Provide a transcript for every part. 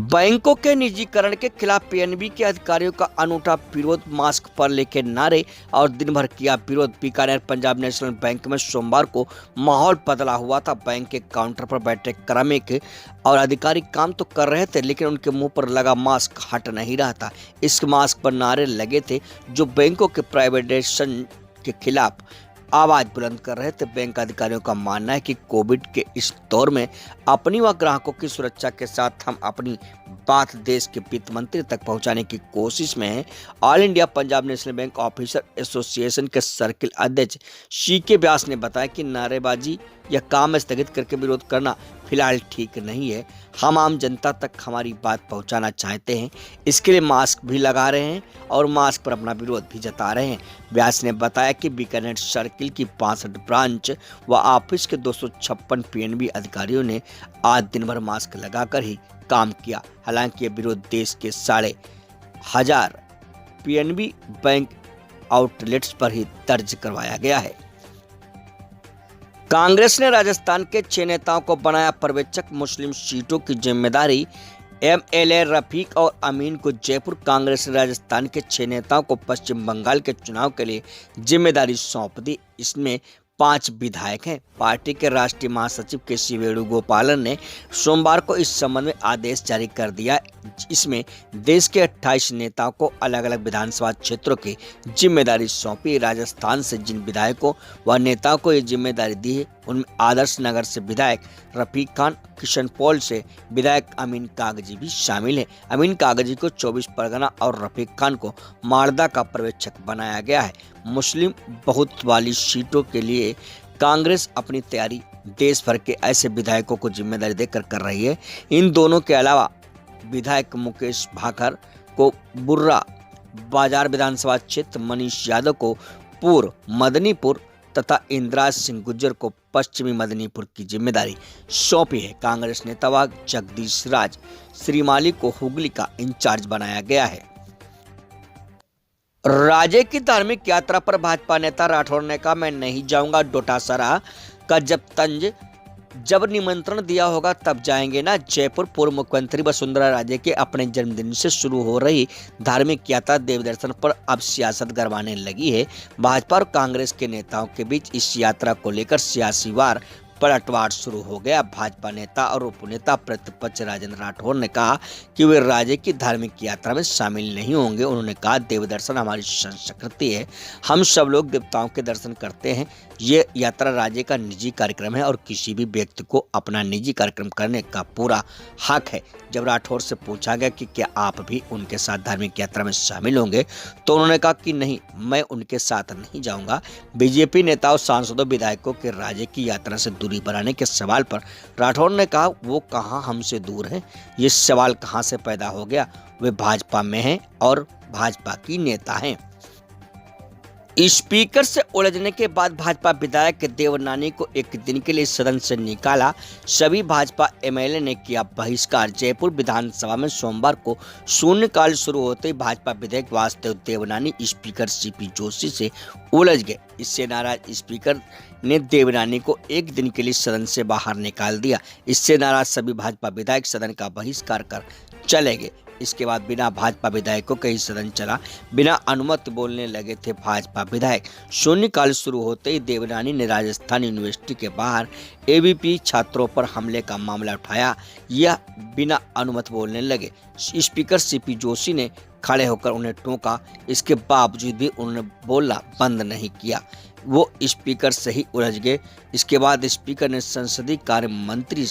बैंकों के निजीकरण के खिलाफ पीएनबी के अधिकारियों का अनूठा विरोध, मास्क पर लेके नारे और दिन भर किया विरोध। बीकानेर पंजाब नेशनल बैंक में सोमवार को माहौल बदला हुआ था। बैंक के काउंटर पर बैठे कार्मिक और अधिकारी काम तो कर रहे थे, लेकिन उनके मुंह पर लगा मास्क हट नहीं रहा था। इस मास्क पर नारे लगे थे जो बैंकों के प्राइवेटाइजेशन के खिलाफ आवाज बुलंद कर रहे थे। बैंक अधिकारियों का मानना है कि कोविड के इस दौर में अपनी व ग्राहकों की सुरक्षा के साथ हम अपनी बात देश के वित्त मंत्री तक पहुंचाने की कोशिश में हैं। All India Punjab national bank officer association के सर्किल अध्यक्ष CK व्यास ने बताया कि नारेबाजी या काम स्थगित करके विरोध करना फिलहाल ठीक नहीं है। हम आम जनता तक हमारी बात पहुंचाना चाहते हैं, इसके लिए मास्क भी लगा रहे हैं और मास्क पर अपना विरोध भी जता रहे हैं। व्यास ने बताया कि बीकानेर सर्किल की 65 ब्रांच व ऑफिस के 256 पीएनबी अधिकारियों ने आज दिन भर मास्क लगाकर ही काम किया। हालांकि ये विरोध देश के 1,500 पीएनबी बैंक आउटलेट्स पर ही दर्ज करवाया गया है। कांग्रेस ने राजस्थान के 6 नेताओं को बनाया पर्यवेक्षक। मुस्लिम सीटों की जिम्मेदारी MLA रफीक और अमीन को जयपुर। कांग्रेस ने राजस्थान के 6 नेताओं को पश्चिम बंगाल के चुनाव के लिए जिम्मेदारी सौंप दी। इसमें 5 विधायक हैं। पार्टी के राष्ट्रीय महासचिव KC वेणुगोपालन ने सोमवार को इस संबंध में आदेश जारी कर दिया। इसमें देश के 28 नेताओं को अलग अलग विधानसभा क्षेत्रों की जिम्मेदारी सौंपी। राजस्थान से जिन विधायकों व नेताओं को ये जिम्मेदारी दी है उनमें आदर्श नगर से विधायक रफीक खान, किशनपौल से विधायक अमीन कागजी भी शामिल है। अमीन कागजी को 24 परगना और रफीक खान को मालदा का पर्यवेक्षक बनाया गया है। मुस्लिम बहुत वाली सीटों के लिए कांग्रेस अपनी तैयारी देश भर के ऐसे विधायकों को जिम्मेदारी देकर कर रही है। इन दोनों के अलावा विधायक मुकेश भाकर को बुर्रा बाजार विधानसभा क्षेत्र, मनीष यादव को पूर्व मदनीपुर तथा इंद्राज सिंह गुज्जर को पश्चिमी मदनीपुर की जिम्मेदारी सौंपी है। कांग्रेस नेता जगदीश राज श्रीमाली को हुगली का इंचार्ज बनाया गया है। राज्य की धार्मिक यात्रा पर भाजपा नेता राठौर ने कहा, मैं नहीं जाऊंगा। डोटासरा का जब निमंत्रण दिया होगा तब जाएंगे ना। जयपुर। पूर्व मुख्यमंत्री वसुंधरा राजे के अपने जन्मदिन से शुरू हो रही धार्मिक यात्रा देव दर्शन पर अब सियासत गरमाने लगी है। भाजपा और कांग्रेस के नेताओं के बीच इस यात्रा को लेकर सियासी वार पलटवार शुरू हो गया। भाजपा नेता और उपनेता प्रतिपक्ष राजेंद्र राठौर ने कहा कि वे राज्य की धार्मिक यात्रा में शामिल नहीं होंगे। उन्होंने कहा, देव दर्शन हमारी संस्कृति है, हम सब लोग देवताओं के दर्शन करते हैं। ये यात्रा राज्य का निजी कार्यक्रम है और किसी भी व्यक्ति को अपना निजी कार्यक्रम करने का पूरा हक है। जब राठौर से पूछा गया कि क्या आप भी उनके साथ धार्मिक यात्रा में शामिल होंगे, तो उन्होंने कहा कि नहीं, मैं उनके साथ नहीं जाऊंगा। बीजेपी नेताओं, सांसदों, विधायकों के राज्य की यात्रा से दूरी बनाने के सवाल पर राठौर ने कहा, वो कहां हमसे दूर है, ये सवाल कहां से पैदा हो गया। वे भाजपा में हैं और भाजपा की नेता हैं। स्पीकर से उलझने के बाद भाजपा विधायक देवनानी को एक दिन के लिए सदन से निकाला। सभी भाजपा MLA ने किया बहिष्कार। जयपुर विधानसभा में सोमवार को शून्यकाल शुरू होते ही भाजपा विधायक वासुदेव देवनानी स्पीकर CP जोशी से उलझ गए। इससे नाराज स्पीकर ने देवनानी को एक दिन के लिए सदन से बाहर निकाल दिया। इससे नाराज सभी भाजपा विधायक सदन का बहिष्कार कर चले गए। इसके बाद बिना भाजपा विधायकों के ही सदन चला। बिना अनुमति बोलने लगे थे भाजपा विधायक। शून्यकाल शुरू होते ही देवनानी ने राजस्थान यूनिवर्सिटी के बाहर ABP छात्रों पर हमले का मामला उठाया। यह बिना अनुमति बोलने लगे। स्पीकर CP जोशी ने खड़े होकर उन्हें टोका। इसके बावजूद भी उन्होंने बोलना बंद नहीं किया। वो स्पीकर से ही उलझ गए। इसके बाद स्पीकर ने संसदीय कार्य मंत्री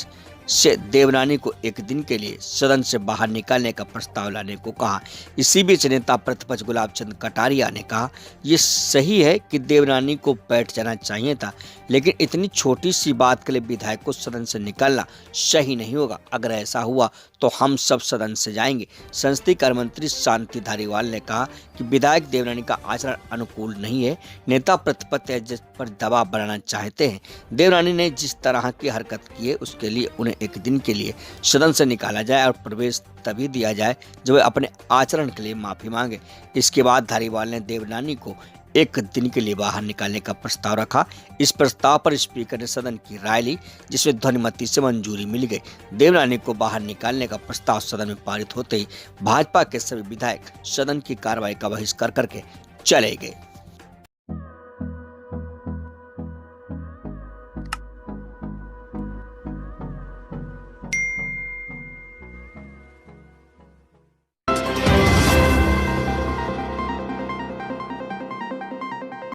से देवनानी को एक दिन के लिए सदन से बाहर निकालने का प्रस्ताव लाने को कहा। इसी बीच नेता प्रतिपक्ष गुलाब चंद कटारिया ने कहा, ये सही है कि देवनानी को बैठ जाना चाहिए था, लेकिन इतनी छोटी सी बात के लिए विधायक को सदन से निकालना सही नहीं होगा। अगर ऐसा हुआ तो हम सब सदन से जाएंगे। संसदीय कार्य मंत्री शांति धारीवाल ने कहा कि विधायक देवनानी का आचरण अनुकूल नहीं है। नेता प्रतिपक्ष पर दबाव बनाना चाहते हैं। देवनानी ने जिस तरह की हरकत की है उसके लिए उन्हें एक दिन के लिए सदन से निकाला जाए और प्रवेश तभी दिया जाए जब वे अपने आचरण के लिए माफी मांगे। इसके बाद धारीवाल ने देवनानी को एक दिन के लिए बाहर निकालने का प्रस्ताव रखा। इस प्रस्ताव पर स्पीकर ने सदन की राय ली, जिसमें ध्वनिमति से मंजूरी मिल गई। देवनानी को बाहर निकालने का प्रस्ताव सदन में पारित होते ही भाजपा के सभी विधायक सदन की कार्रवाई का बहिष्कार करके चले गए।